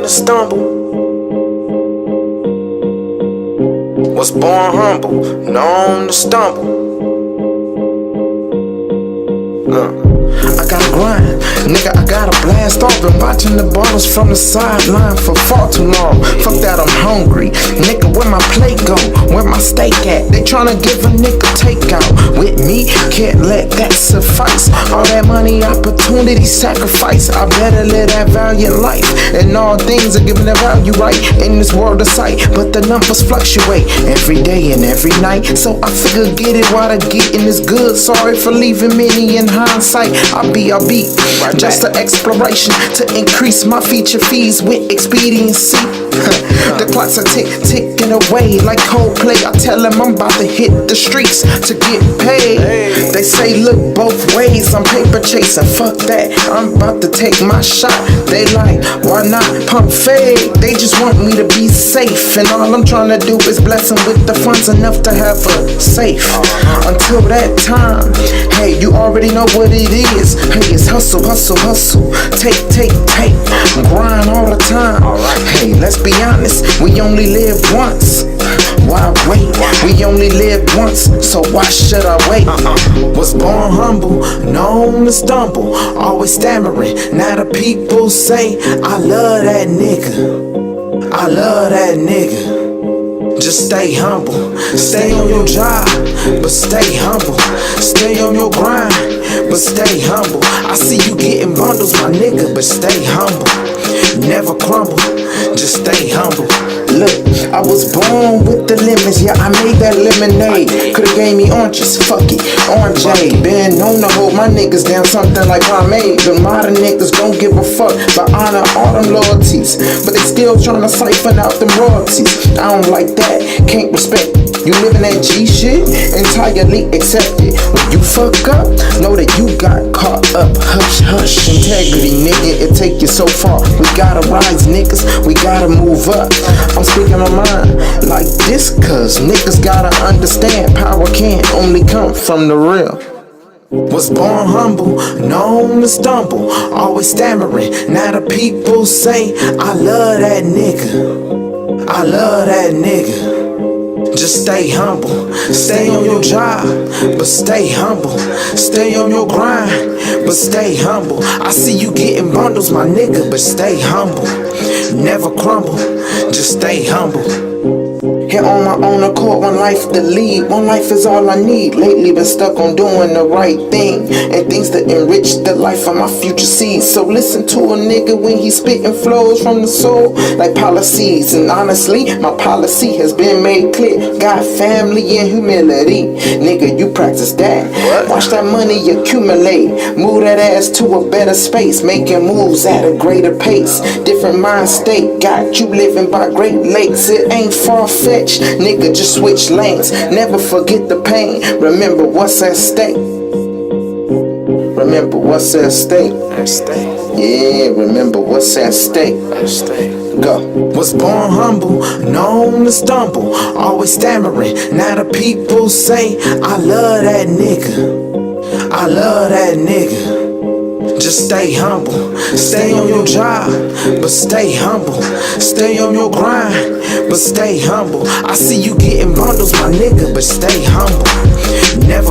to stumble. Was born humble, known to stumble. I gotta grind, nigga, I gotta blast off. Been watching the ballers from the sideline for far too long. Fuck that, I'm hungry. Nigga, where my plate go? Where my steak at? They tryna give a nigga takeout. With me, can't let that suffice. All that money, opportunity, sacrifice. I better live that valiant life. And all things are given their value right in this world of sight. But the numbers fluctuate every day and every night. So I figure get it while the getting is good. Sorry for leaving many in hindsight. I'll be just an exploration to increase my feature fees with expediency. The clocks are ticking away like Coldplay. I tell them I'm about to hit the streets to get paid. They say look both ways, I'm paper chasing. Fuck that, I'm about to take my shot. They like, why not pump fade? They just want me to be safe, and all I'm trying to do is bless them with the funds enough to have a safe. Until that time, hey, you already know what it is. Hey, it's hustle, hustle, hustle. Take, grind all the time. Hey, let's be honest, we only live once. Why wait? We only live once, so why should I wait? Was born humble, known to stumble, always stammering. Now the people say, I love that nigga. I love that nigga. Just stay humble, stay on your job, but stay humble. Stay on your grind, but stay humble. I see you getting bundles, my nigga, but stay humble. Never crumble, just stay humble. Look, I was born with the lemons, yeah, I made that lemonade. Could've gave me oranges, fuck it, orangeade. Been known to hold my niggas down, something like pomade. But modern niggas don't give a fuck, but honor all them loyalties. But they still tryna siphon out them royalties. I don't like that, can't respect it. You living that G shit, entirely accepted. When you fuck up, know that you got caught up. Hush, hush, integrity, nigga, it take you so far. We gotta rise, niggas, we gotta move up. I'm speaking my mind like this, cause niggas gotta understand power can't only come from the real. Was born humble, known to stumble, always stammering. Now the people say, I love that nigga. I love that nigga. Just stay humble, stay on your job, but stay humble. Stay on your grind, but stay humble. I see you getting bundles, my nigga, but stay humble. Never crumble, just stay humble. Here on my own accord, one life to lead. One life is all I need. Lately been stuck on doing the right thing and things that enrich the life of my future seeds. So listen to a nigga when he spitting flows from the soul like policies. And honestly, my policy has been made clear. Got family and humility. Nigga, you practice that. Watch that money accumulate. Move that ass to a better space. Making moves at a greater pace. Different mind state. Got you living by Great Lakes. It ain't far-fetched. Nigga, just switch lanes. Never forget the pain. Remember what's at stake. Remember what's at stake. Yeah, remember what's at stake. Go. Was born humble, known to stumble, always stammering. Now the people say, I love that nigga. I love that nigga. Just stay humble, stay on your job, but stay humble. Stay on your grind, but stay humble. I see you getting bundles, my nigga, but stay humble. Never